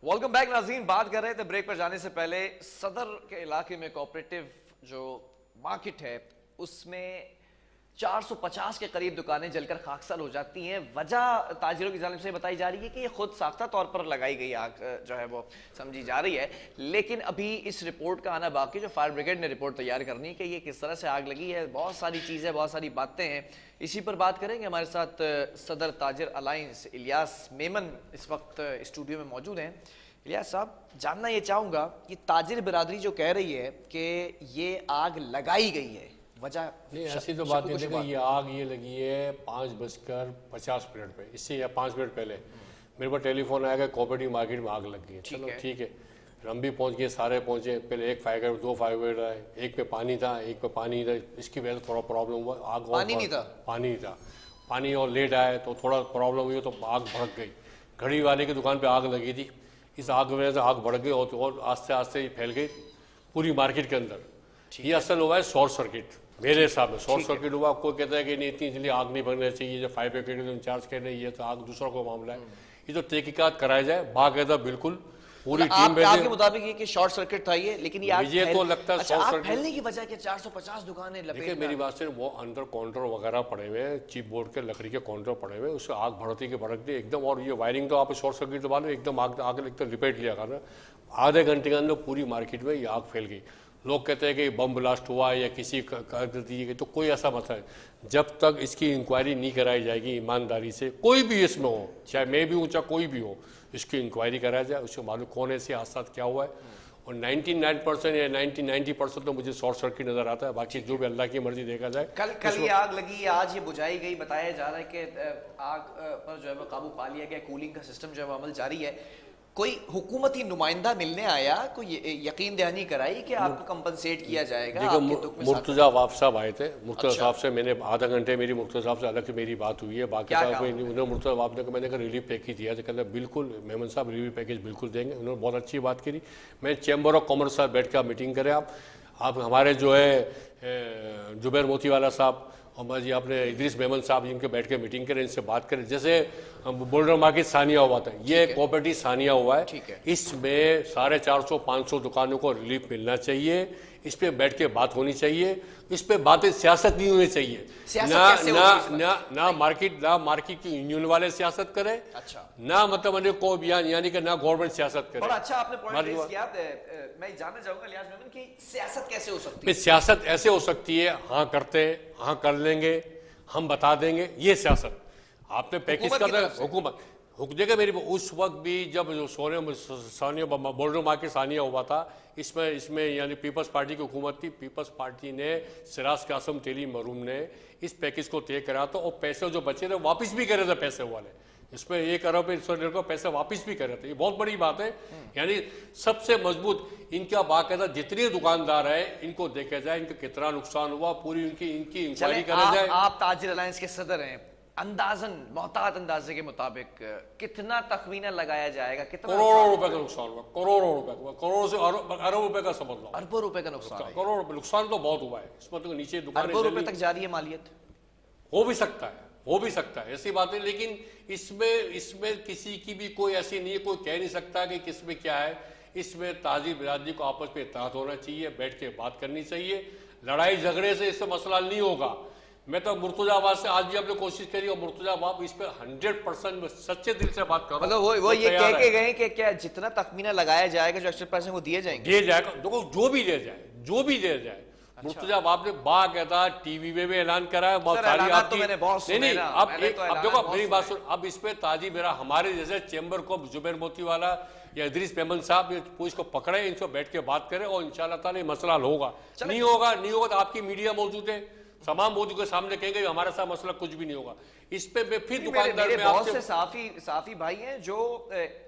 Welcome back नाज़रीन। बात कर रहे थे ब्रेक पर जाने से पहले सदर के इलाके में कोऑपरेटिव जो मार्केट है उसमें 450 के करीब दुकानें जलकर खाकसार हो जाती हैं। वजह ताजिरों की जानिब से बताई जा रही है कि ये खुद साख्ता तौर पर लगाई गई आग जो है वो समझी जा रही है, लेकिन अभी इस रिपोर्ट का आना बाकी। जो फायर ब्रिगेड ने रिपोर्ट तैयार करनी है कि ये किस तरह से आग लगी है, बहुत सारी चीज़ें, बहुत सारी बातें हैं, इसी पर बात करेंगे। हमारे साथ सदर ताजिर अलायंस इलियास मेमन इस वक्त स्टूडियो में मौजूद हैं। इलियास साहब, जानना ये चाहूँगा कि ताजिर बिरादरी जो कह रही है कि ये आग लगाई गई है, वजह नहीं, ऐसी तो बात नहीं है कि ये आग ये लगी है 5:50 पे। इससे या 5 मिनट पहले मेरे पास टेलीफोन आया कि कोऑपरेटिव मार्केट में आग लग गई है। चलो ठीक है, हम भी पहुंच गए, सारे पहुंचे। पहले एक फायर 2 फायर ब्रिगेड आए, एक पे पानी था, एक पे पानी था। इसकी वजह से थोड़ा प्रॉब्लम हुआ। आग पानी नहीं था, पानी और लेट आए तो थोड़ा प्रॉब्लम हुई, तो आग भड़क गई। घड़ी वाले की दुकान पर आग लगी थी। इस आग की वजह से आग बढ़ गई और आस्ते आस्ते फैल गई पूरी मार्केट के अंदर। ये असल हुआ है शॉर्ट सर्किट। मेरे हिसाब में शॉर्ट सर्किट हुआ। कोई कहता है कि नहीं, इतनी जल्दी आग नहीं भरना चाहिए, जो फायर ब्रिगेड इंचार्ज कह रहे हैं ये तो आग दूसरा कोई मामला है। ये तो तहकीकात कराया जाए बाकायदा, बिल्कुल पूरी टीम भेजे। आपके मुताबिक ये कि शॉर्ट सर्किट था ये, लेकिन ये मुझे तो लगता है शॉर्ट सर्किट फैलने की वजह क्या? 450 दुकानें लपेट। देखिए मेरी बात से, वो अंदर काउंटर वगैरह पड़े हुए हैं, चिप बोर्ड के लकड़ी के काउंटर पड़े हुए हैं, उससे आग भड़कती के भड़कती एकदम। और ये वायरिंग तो आप शॉर्ट सर्किट दबा लो एकदम, आग एकदम रिपेट लिया करना। आधे घंटे के अंदर पूरी मार्केट में ये आग फैल गई। लोग कहते हैं कि बम ब्लास्ट हुआ या किसी गलती की, तो कोई ऐसा मसला है। जब तक इसकी इंक्वायरी नहीं कराई जाएगी ईमानदारी से, कोई भी इसमें हो, चाहे मैं भी हूँ चाहे कोई भी हो, इसकी इंक्वायरी कराया जाए, उसको मालूम कौन ऐसे हादसा क्या हुआ है। और 99% या 90% तो मुझे शॉर्ट सर्किट नजर आता है। बाकी जो भी अल्लाह की मर्जी देखा जाए। कल ये आग लगी, आज ये बुझाई गई। बताया जा रहा है कि आग पर जो है वो काबू पा लिया गया, कूलिंग का सिस्टम जो है वो अमल जारी है। कोई हुकूमती नुमाइंदा मिलने आया, कोई यकीन दहानी कराई कि आपको कंपनसेट किया जाएगा? मुर्तजा वाफ साहब आए थे। मुर्तजा साहब से मैंने आधा घंटे मेरी मुर्तजा साहब से अलग से मेरी बात हुई है। बाकी उन्होंने मुर्तजा वाफ ने मैंने रिलीफ पैकेज दिया तो कहते बिल्कुल मेमन साहब रिलीफ पैकेज बिल्कुल देंगे। उन्होंने बहुत अच्छी बात करी। मैं चैम्बर ऑफ कॉमर्स साहब बैठ कर मीटिंग करें। आप हमारे जो है जुबैर मोतीवाला साहब और जी आपने इदरीस मेमन साहब जिनके बैठ के मीटिंग करें, इनसे बात करें। जैसे बोल्डर मार्केट सानिया हुआ था, ये कोऑपरेटिव सानिया हुआ है। इसमें 450-500 दुकानों को रिलीफ मिलना चाहिए। इस पे बैठ के बात होनी चाहिए। इस पे बातें सियासत नहीं होनी चाहिए। ना मार्केट की यूनियन वाले सियासत करें, ना मतलब को यानी कि ना गवर्नमेंट सियासत करे। अच्छा, आपने पॉइंट रेज किया। मैं जानना चाहूंगा इलियास मेमन की सियासत कैसे हो सकती है? सियासत ऐसे हो सकती है, हाँ करते, हाँ कर लेंगे, हम बता देंगे, ये सियासत। आपने पैकेज का हुकूमत देखा मेरी उस वक्त भी जब सानिया बोल्डर मार्केट सानिया हुआ था, इसमें यानी पीपल्स पार्टी की हुकूमत थी। पीपल्स पार्टी ने सिराज कासम तेली मरूम ने इस पैकेज को तय करा था और पैसे जो बचे थे वापस भी करे थे पैसे वाले। इसमें 1 अरब को पैसे वापस भी करे थे। ये बहुत बड़ी बात है। यानी सबसे मजबूत इनका बाकायदा जितने दुकानदार है इनको देखा जाए, इनका कितना नुकसान हुआ, पूरी इनकी इंक्वायरी करा जाए। आप ताजिर अलायंस के सदर हैं, अंदाजन मोहतात अंदाजे के मुताबिक कितना तखमीना लगाया जाएगा? कितना? करोड़ों रुपए का नुकसान हुआ, करोड़ों रुपए, करोड़ों से अरब रुपए का समझ लो। अरबों रुपए का नुकसान, करोड़ नुकसान तो बहुत हुआ है। इसमें तो नीचे दुकान अरबों रुपए तक जा रही है मालियत। हो भी सकता है ऐसी बात है। लेकिन इसमें किसी की भी कोई ऐसी नहीं है, कोई कह नहीं सकता कि किसमें क्या है। इसमें ताजिर बिरादरी को आपस में इत्तेहाद होना चाहिए, बैठ के बात करनी चाहिए। लड़ाई झगड़े से इससे मसला नहीं होगा। मैं तो मुर्तजाबाद से आज भी आपने कोशिश करी और मुर्तजाबाद इस पर 100% सच्चे दिल से बात करो। मतलब वो ये कह के गए कि क्या जितना तखमीना लगाया जाएगा, जो एक्स्ट्रा पैसे वो दिए जाएगा। देखो जो भी दिया जाए। मुर्तजा बाप ने बाकायदा टीवी में भी ऐलान करा है। बहुत सारी आपकी नहीं अब देखो मेरी बात सुन। अब इस पे ताजिर मेरा हमारे जैसे चैम्बर को जुबैर मोती वाला या इदरीस मेमन साहब पुलिस को पकड़े, इनसे बैठ के बात करें और इंशाल्लाह ताला ये मसला होगा। नहीं होगा तो आपकी मीडिया मौजूद है, तमाम मोदी के सामने कहेंगे हमारे साथ मसला कुछ भी नहीं होगा। इस पे फिर दुकानदार में बहुत से साफी भाई हैं जो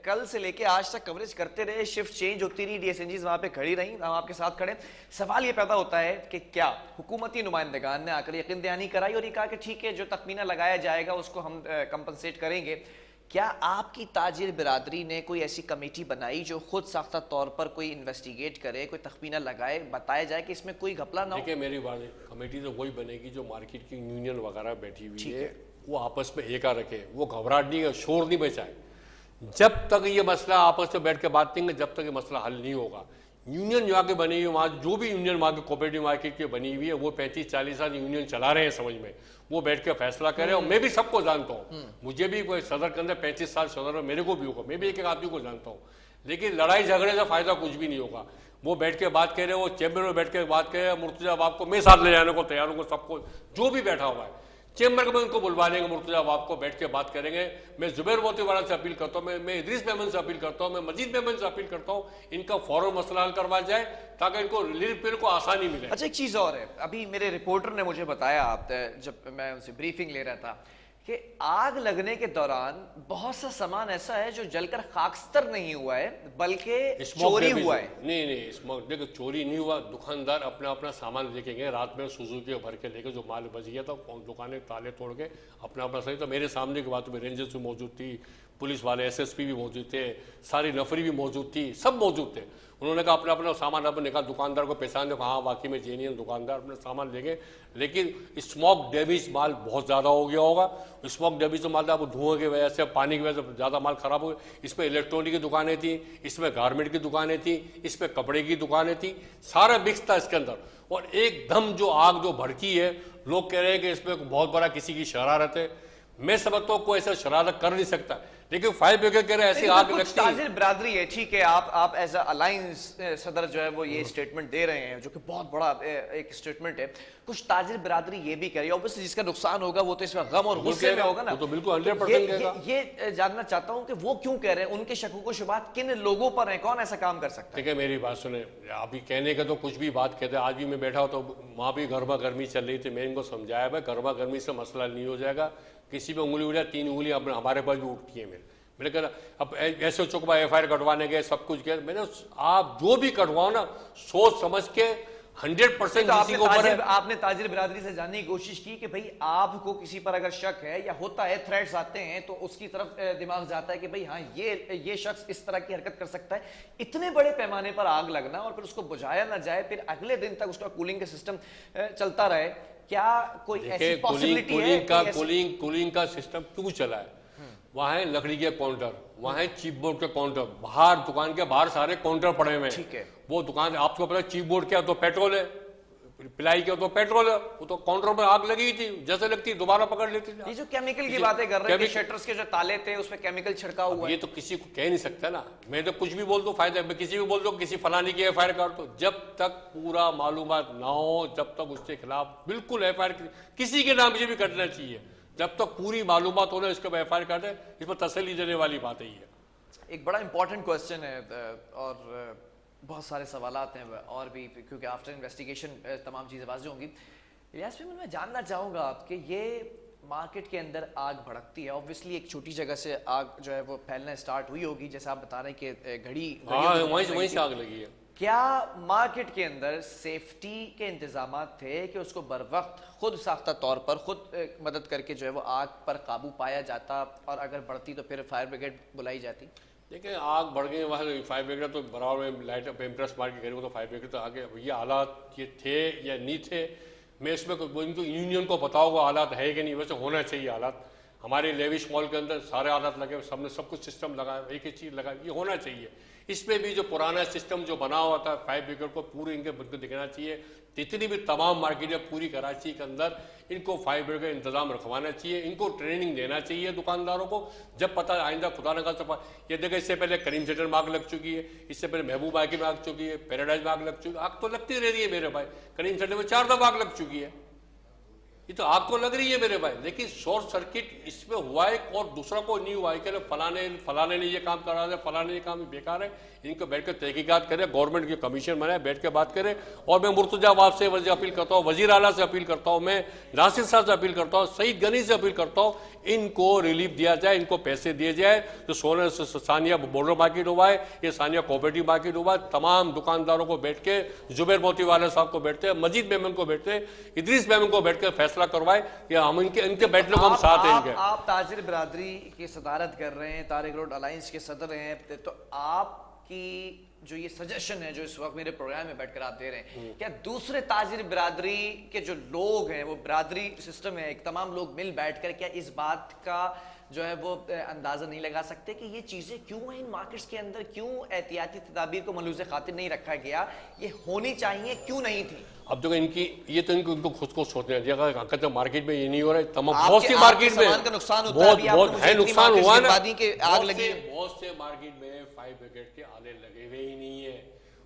कल से लेके आज तक कवरेज करते रहे। शिफ्ट चेंज होती रही, डीएसएनजीज वहां पे खड़ी रही, हम आपके साथ खड़े। सवाल ये पैदा होता है कि क्या हुकूमती नुमाइंदगान ने आकर यकीन दहानी कराई और ये कहा कि ठीक है जो तखमीना लगाया जाएगा उसको हम कंपनसेट करेंगे? क्या आपकी ताजिर बिरादरी ने कोई ऐसी कमेटी बनाई जो खुद साख्ता तौर पर कोई इन्वेस्टिगेट करे, कोई तखमीना लगाए, बताया जाए कि इसमें कोई घपला ना हो? देखिए मेरी बात, कमेटी तो वही बनेगी जो मार्केट की यूनियन वगैरह बैठी हुई है, वो आपस में एका रखे, वो घबराहट नहीं, शोर नहीं मचाए। जब तक ये मसला आपस में बैठ के बात करेंगे, जब तक ये मसला हल नहीं होगा। यूनियन जो आगे बनी हुई वहाँ जो भी यूनियन वहाँ के कोऑपरेटिव मार्केट की बनी हुई है, वो 35-40 साल यूनियन चला रहे हैं, समझ में वो बैठ के फैसला करें। और मैं भी सबको जानता हूँ, मुझे भी कोई सदर के अंदर 35 साल सदर में मेरे को भी होगा, मैं भी एक एक आदमी को जानता हूँ, लेकिन लड़ाई झगड़े से फायदा कुछ भी नहीं होगा। वो बैठ के बात कह रहे, वो चैम्बर में बैठ के बात कह रहे, मुर्तजा बाप को मैं साथ ले जाने को तैयार हूँ, सबको जो भी बैठा हुआ है चैम्बर में उनको बुलवा लेंगे, मुर्तजा बाप को बैठ के बात करेंगे। मैं जुबैर मोतीवाला से अपील करता हूँ, मैं इदरीस मेमन से अपील करता हूँ, मैं मजीद मेमन से अपील करता हूँ, इनका फौरन मसला हल करवाया जाए ताकि इनको रिलीफ को आसानी मिले। अच्छा, एक चीज और है, अभी मेरे रिपोर्टर ने मुझे बताया, आप जब मैं उनसे ब्रीफिंग ले रहा था, कि आग लगने के दौरान बहुत सा सामान ऐसा है जो जलकर खाकस्तर नहीं हुआ है बल्कि चोरी हुआ है। नहीं, स्मोक देखो, चोरी नहीं हुआ। दुकानदार अपना अपना सामान लेके गए, रात में सुजुकी भर के लेके जो माल बच गया था, दुकानें ताले तोड़ के अपना अपना सही। तो मेरे सामने की बात में रेंजर्स भी मौजूद थी, पुलिस वाले SSP भी मौजूद थे, सारी नफरी भी मौजूद थी, सब मौजूद थे। उन्होंने कहा अपना अपना सामान अपने निकाल, दुकानदार को पहचान दो, हाँ वाकई में जेन्युइन दुकानदार अपने सामान लेंगे। लेकिन स्मोक डैमेज माल बहुत ज़्यादा हो गया होगा। स्मोक डैमेज माल था, वो धुआं की वजह से, पानी की वजह से ज़्यादा माल खराब हो गया। इसमें इलेक्ट्रॉनिक की दुकानें थी, इसमें गारमेंट की दुकानें थी, इसमें कपड़े की दुकानें थी, सारा मिक्स था इसके अंदर। और एकदम जो आग जो भड़की है, लोग कह रहे हैं कि इसमें बहुत बड़ा किसी की शरारत है। मैं समझता हूँ कोई ऐसा शरारत कर नहीं सकता, लेकिन फायर ब्रिगेड कह रहे हैं ऐसी आग लगती है। ताजिर बिरादरी है, ठीक है, आप एज अलायंस सदर जो है वो ये स्टेटमेंट दे रहे हैं, जो कि बहुत बड़ा एक स्टेटमेंट है। कुछ ताजिर बिरादरी ये भी कह रही है, ऑब्वियसली जिसका नुकसान होगा वो तो इसमें गम और गुस्से में होगा ना, तो बिल्कुल 100% कहेगा। ये जानना चाहता हूं कि वो क्यों कह रहे हैं, उनके शकों को शुबात किन लोगों पर है, कौन ऐसा काम कर सकता है? ठीक है, मेरी बात सुने, अभी कहने का तो कुछ भी बात कहते हैं। आज भी मैं बैठा हूं तो वहां भी गर्मा गर्मी चल रही थी, मैं इनको समझाया भाई गर्मा गर्मी से मसला नहीं हो जाएगा, किसी पे उंगली उठा 3 उंगली हमारे पास भी उठती है। मैंने कहा अब ऐसे चुकवा FIR कटवाने गए, सब कुछ किया मैंने। आप जो भी कटवाओ ना, सोच समझ के 100% किसी को ऊपर है। आपने ताजिर बिरादरी से जानने की कोशिश की कि भाई आपको किसी पर अगर शक है या होता है, थ्रेट्स आते हैं तो उसकी तरफ दिमाग जाता है कि भाई हाँ ये शख्स इस तरह की हरकत कर सकता है। इतने बड़े पैमाने पर आग लगना और फिर उसको बुझाया ना जाए, फिर अगले दिन तक उसका कूलिंग का सिस्टम चलता रहे, क्या कोई ऐसी पॉसिबिलिटी है? कूलिंग का सिस्टम क्यों चला है? वहां है लकड़ी के काउंटर, वहां है चीप बोर्ड के काउंटर, बाहर दुकान के बाहर सारे काउंटर पड़े हुए हैं। ठीक है, वो दुकान आपको पता है चीप बोर्ड क्या तो पेट्रोल है, पिलाई क्या तो पेट्रोल है, वो तो काउंटर पर आग लगी थी, जैसे लगती दोबारा पकड़ लेती। ये जो केमिकल की बातें कर रहे हैं, शटर्स के जो ताले थे उसमें केमिकल छिड़का हुआ है, ये तो किसी को कह नहीं सकता ना। मैं तो कुछ भी बोल दूं फायदा, मैं किसी भी बोल दूं किसी फलानी की FIR कर दो, जब तक पूरा मालूमात ना हो, जब तक उसके खिलाफ बिल्कुल FIR किसी के नाम से भी करना चाहिए, जब तक पूरी मालूमात हो ना इसके बाद FIR कर दे, इस पर तसल्ली देने वाली बात है। एक बड़ा इंपॉर्टेंट क्वेश्चन है और बहुत सारे सवालात हैं और भी, क्योंकि आफ्टर इन्वेस्टिगेशन तमाम चीज़ें वाज़ेह होंगी। इलियास भाई, मैं जानना चाहूँगा आपके, ये मार्केट के अंदर आग भड़कती है, ऑब्वियसली एक छोटी जगह से आग जो है वो फैलना स्टार्ट हुई होगी, जैसे आप बता रहे हैं कि वहीं से आग लगी है। क्या मार्केट के अंदर सेफ्टी के इंतजाम थे कि उसको बर वक्त खुद साख्ता तौर पर खुद मदद करके जो है वो आग पर काबू पाया जाता, और अगर बढ़ती तो फिर फायर ब्रिगेड बुलाई जाती? देखिए, आग बढ़ गई, वहाँ फायर ब्रिगेड तो बराबर में लाइट पेम्प्रेस मार के गए, वो तो फायर ब्रिगेड तो आगे ये हालात ये थे या नहीं थे, मैं इसमें इनको यूनियन को पता होगा हालात है कि नहीं। वैसे होना चाहिए हालात, हमारे लेविश मॉल के अंदर सारे हालात लगे, सबने सब कुछ सिस्टम लगाया, एक एक चीज़ लगाई, ये होना चाहिए। इसमें भी जो पुराना सिस्टम जो बना हुआ था फायर ब्रिगेड को पूरे इनके बन को दिखना चाहिए। जितनी भी तमाम मार्केटें पूरी कराची के अंदर इनको फायर ब्रिगेड का इंतजाम रखवाना चाहिए, इनको ट्रेनिंग देना चाहिए दुकानदारों को, जब पता आइंदा खुदा न खास्ता। ये देखो, इससे पहले करीम सेंटर में आग लग चुकी है, इससे पहले महबूब बाकी में आग चुकी है, पैराडाइज में आग लग चुकी है, आग तो लगती रह रही है मेरे भाई। करीम सेंटर में 4 दफा आग लग चुकी है, ये तो आपको लग रही है मेरे भाई, लेकिन शॉर्ट सर्किट इसमें हुआ है और दूसरा को नहीं हुआ है कि फलाने ने ये काम करा है, फलाने ये काम बेकार है। इनको बैठ कर तहकीकात करें, गवर्नमेंट की कमीशन बनाए, बैठ के बात करें। और मैं मुर्तजा वाब से अपील करता हूँ, वजीर आला से अपील करता हूँ, मैं नासिर साहब से अपील करता हूँ, सईद गनी से अपील करता हूँ, इनको रिलीफ दिया जाए, इनको पैसे दिए जाए। जो सोने सानिया बॉर्डर मार्केट हुआ है, ये सानिया कोऑपरेटिव मार्केट हुआ है, तमाम दुकानदारों को बैठ के, जुबैर मोतीवाला साहब को बैठते, मजीद मेमन को बैठते, इदरीस मेमन को बैठ के फैसला करवाए या हम इनके बैठने को हम साथ हैं। आप ताजिर बिरादरी की सदारत कर रहे हैं, तारिक रोड अलायंस के सदर हैं, तो आपकी जो ये सजेशन है जो इस वक्त मेरे प्रोग्राम में बैठकर आप दे रहे हैं, क्या दूसरे ताजिर बिरादरी के जो लोग हैं, वो बिरादरी सिस्टम है, एक तमाम लोग मिल बैठकर क्या इस बात का जो है वो अंदाजा नहीं लगा सकते कि ये चीजें क्यों हैं इन मार्केट्स के अंदर, क्यों एहतियाती तदाबीर को मलूज़ खातिर नहीं रखा गया, ये होनी चाहिए क्यों नहीं थी? अब देखो इनकी ये तो इनको खुद को सोचना चाहिए। अगर कहते हैं मार्केट में ये नहीं हो रहा है, तमाम बहुत सी मार्केट में नुकसान होता बहुत बहुत है, नुकसान हुआ ना, आग लगी, बहुत से मार्केट में फायर ब्रिगेड के आले लगे हुए ही नहीं है,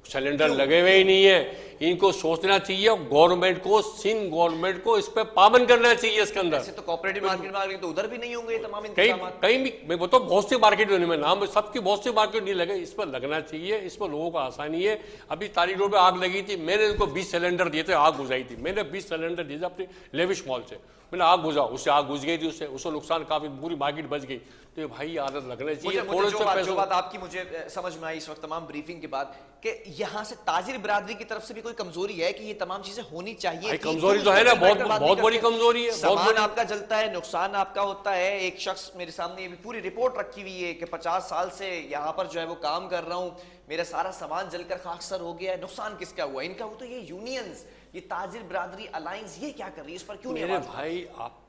सिलेंडर लगे हुए ही नहीं है। इनको सोचना चाहिए, गवर्नमेंट को, सिंध गवर्नमेंट को इस पे पाबंद करना चाहिए इसके अंदर। ऐसे तो कोऑपरेटिव मार्केट में तो उधर भी नहीं होंगे ये तमाम इंतजामात, कहीं भी मैं बताऊं बहुत सी मार्केट में नाम सबकी बहुत सी मार्केट नहीं लगे, इस पर लगना चाहिए, इस पर लोगों को आसानी है। अभी तारिक रोड पे आग लगी थी, मैंने उनको 20 सिलेंडर दिए थे, आग बुझाई थी, मैंने 20 सिलेंडर दिए थे अपने लेविश मॉल से, मैंने आग बुझा, उससे आग बुझ गई थी, उससे नुकसान काफी, पूरी मार्केट बच गई। तो ये भाई आदत लगना चाहिए। जो बात आपकी मुझे समझ में आई इस वक्त तमाम ब्रीफिंग के बाद कि यहाँ से ताजिर बिरादरी की तरफ से भी कोई कमजोरी है कि ये तमाम चीजें होनी चाहिए। कमजोरी तो है ना, बहुत बड़ी कमजोरी है। सामान आपका जलता है, नुकसान आपका होता है। एक शख्स मेरे सामने ये भी पूरी रिपोर्ट रखी हुई है कि 50 साल से यहाँ पर जो है वो काम कर रहा हूँ, मेरा सारा सामान जलकर खाकसर हो गया है, नुकसान किसका हुआ? इनका हुआ। तो ये यूनियंस, ये ताजिर बिरादरी अलायंस, ये क्या कर रही है, इस पर क्यों नहीं? मेरे भाई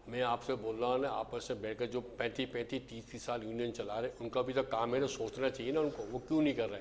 मैं आपसे बोल रहा हूँ ना, आपस से बैठकर जो 35-30 साल यूनियन चला रहे, उनका भी तो काम है ना, सोचना चाहिए ना उनको, वो क्यों नहीं कर रहे?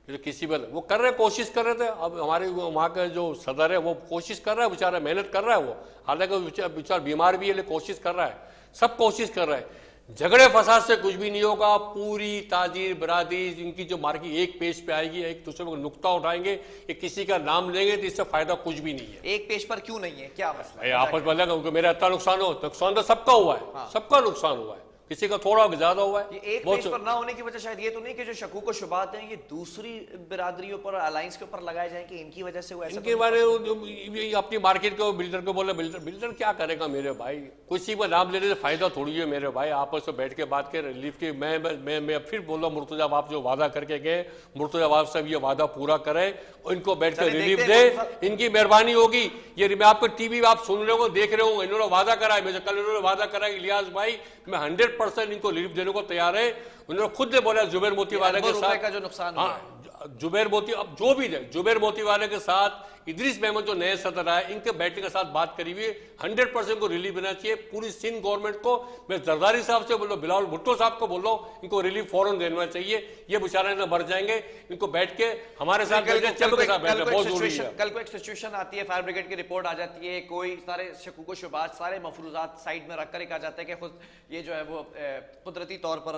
ये तो किसी पर वो कर रहे, कोशिश कर रहे थे। अब हमारे वहाँ का जो सदर है वो कोशिश कर रहा है, बेचारा मेहनत कर रहा है, वो हालांकि बेचारा बीमार भी है लेकिन कोशिश कर रहा है, सब कोशिश कर रहा है। झगड़े फसाद से कुछ भी नहीं होगा। पूरी ताजिर बरादरी इनकी जो मार्केट एक पेज पे आएगी, एक दूसरे को नुक्ता उठाएंगे, ये किसी का नाम लेंगे तो इससे फायदा कुछ भी नहीं है। एक पेज पर क्यों नहीं है, क्या मसला है? आपस में लगा उनको मेरा इतना नुकसान हो, नुकसान तो सबका हुआ है। हाँ। सबका नुकसान हुआ है, किसी का थोड़ा ज्यादा हुआ है। ये एक पेज पर ना होने की वजह शायद ये तो नहीं कि जो शकूक व शुबात हैं ये दूसरी बिरादरियों पर, अलायंस के ऊपर लगाए जाए कि इनकी वजह से हुआ। इनके बारे में अपनी मार्केट को बिल्डर को बोला, बिल्डर क्या करेगा मेरे भाई? किसी को नाम लेने से फायदा थोड़ी है मेरे भाई। आपस में बैठ के बात कर रिलीफ की। मैं फिर बोल रहा हूँ, मुर्तजा बाप जो वादा करके गए, मुर्तजा बाप साहब ये वादा पूरा करे, इनको बैठ कर रिलीफ दे, इनकी मेहरबानी होगी। ये मैं आपको टीवी आप सुन रहे हो, देख रहे हो, इन्होंने वादा करा है, कल इन्होंने वादा करा इलियास भाई मैं 100% इनको रिलीफ देने को तैयार है। उन्होंने खुद ने बोला जुबैर मोती वाले के साथ का जो नुकसान, हाँ जुबैर मोती, अब जो भी है जुबैर मोती वाले के साथ इदरीस मेमन जो नए सदर आए, इनके बैठने के साथ बात करी हुई, 100% को रिलीफ देना चाहिए पूरी सिंध गवर्नमेंट को। मैं जरदारी साहब से बोल रहा हूँ, बिलावल भुट्टो साहब को बोल रहा हूँ, इनको रिलीफ फौरन देना चाहिए। ये बेचारे मर जाएंगे, इनको बैठ के हमारे साथ बहुत जरूरी है। कल को एक सिचुएशन आती है, फायर ब्रिगेड की रिपोर्ट आ जाती है, कोई सारे शकूक शुबात, सारे मफरूजात साइड में रखकर कहा जाता है कि खुद ये जो है वो कुदरती तौर पर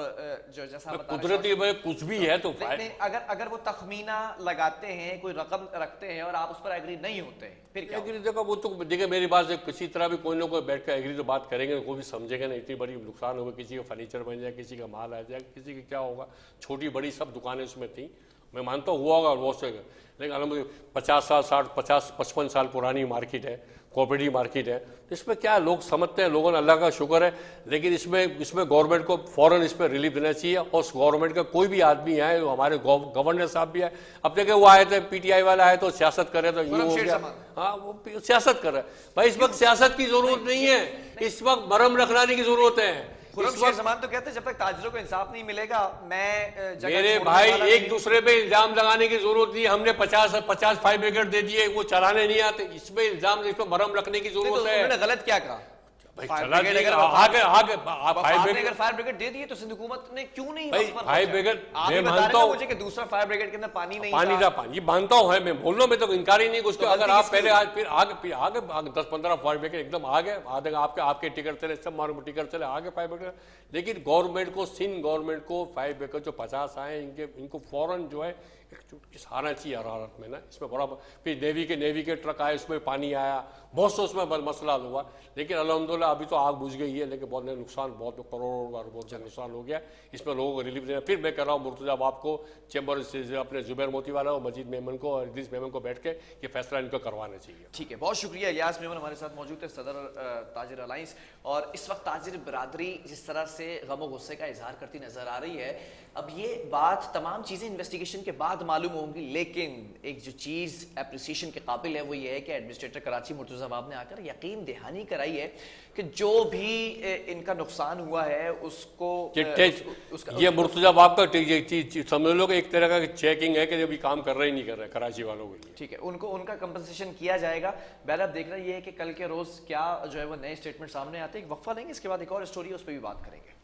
जो जैसा कुदरती कुछ भी है तो अगर वो तखमीना लगाते हैं, कोई रकम रखते हैं और आप उस पर एग्री नहीं होते, फिर क्या? एग्री देखो, वो तो देखिए मेरी बात से किसी तरह भी कोई ना कोई बैठ कर एग्री तो बात करेंगे, कोई भी समझेगा नहीं। इतनी बड़ी नुकसान होगा, किसी का फर्नीचर बन जाए, किसी का माल आ जाए, किसी का क्या होगा। छोटी बड़ी सब दुकानें उसमें थी, मैं मानता हूँ हुआ होगा बहुत से, लेकिन अलहमदुलिल्लाह 50 साल 60 50 55 साल पुरानी मार्केट है, कोऑपरेटिव मार्केट है, तो इसमें क्या लोग समझते हैं, लोगों ने अल्लाह का शुक्र है। लेकिन इसमें गवर्नमेंट को फौरन इस पर रिलीफ देना चाहिए। और गवर्नमेंट का कोई भी आदमी आए, हमारे गवर्नर साहब भी आए, अब देखे वो आए थे पीटीआई वाला आए तो सियासत करे तो यूँ हो गया। हाँ वो सियासत कर रहे हैं भाई, इस वक्त सियासत की जरूरत नहीं है, इस वक्त मरहम रखलाने की जरूरत है। जमान तो कहते हैं जब तक ताजिरों को इंसाफ नहीं मिलेगा मैं मेरे भाई एक दूसरे पे इल्जाम लगाने की जरूरत नहीं। हमने 50 फायर ब्रिगेड दे दिए, वो चलाने नहीं आते, इसमें इल्जाम, इस पर मरहम रखने की जरूरत है। उन्होंने गलत क्या कहा? फायर ब्रिगेड दे दिए तो सिंध हुकूमत ने क्यों नहीं? फायर ब्रिगेड मैं मानता हूँ मुझे कि दूसरा फायर ब्रिगेड के अंदर पानी नहीं था, पानी मानता हूँ, मैं बोल रहा हूँ, मैं तो इनकार ही नहीं कुछ। अगर आप पहले आज फिर आगे 10-15 फायर ब्रिगेड एकदम आगे आपके टिकट चले, सब मार्ग टिकट चले आगे फायर ब्रिगेड। लेकिन गवर्नमेंट को, सिंध गवर्नमेंट को फायर ब्रिगेड जो 50 आए इनको फौरन जो है एक चुटकी सहारना चाहिए हरारत में ना। इसमें बड़ा फिर नेवी के ट्रक आए, उसमें पानी आया, बहुत से उसमें मसला हुआ। लेकिन अल्हम्दुलिल्लाह अभी तो आग बुझ गई है, लेकिन बहुत नुकसान, बहुत करोड़ों बहुत से नुकसान हो गया। इसमें लोगों को रिलीफ देना। फिर मैं कह रहा हूँ मुर्तजा बाप को, चैम्बर से अपने जुबैर मोती वाला और मजीद मेमन को और इदरीस मेमन को बैठ के ये फैसला इनको करवाना चाहिए। ठीक है, बहुत शुक्रिया। इलियास मेमन हमारे साथ मौजूद है, सदर ताजिर अलायंस। और इस वक्त ताजिर बिरादरी जिस तरह से गम और गुस्से का इजहार करती नजर आ रही है, अब ये बात तमाम चीजें इन्वेस्टिगेशन के बाद बात मालूम होगी, लेकिन एक जो चीज़ अप्रिसिएशन के काबिल है वो ये है कि एडमिनिस्ट्रेटर कराची मुर्तज़ा बाब ने आकर यकीन दहानी कराई है कि जो भी इनका नुकसान हुआ है उसको ये मुर्तज़ा बाब का समझ लो कि एक तरह का चेकिंग है कि अभी काम कर रहे ही नहीं कर रहे कराची वालों के लिए। ठीक है, उनको उनका कंपनसेशन किया जाएगा। बहरहाल देखना ये है कि कल के रोज़ क्या जो है वो नए स्टेटमेंट सामने आते हैं। एक वक्फा लेंगे, इसके बाद एक और स्टोरी है उस पर भी बात करेंगे।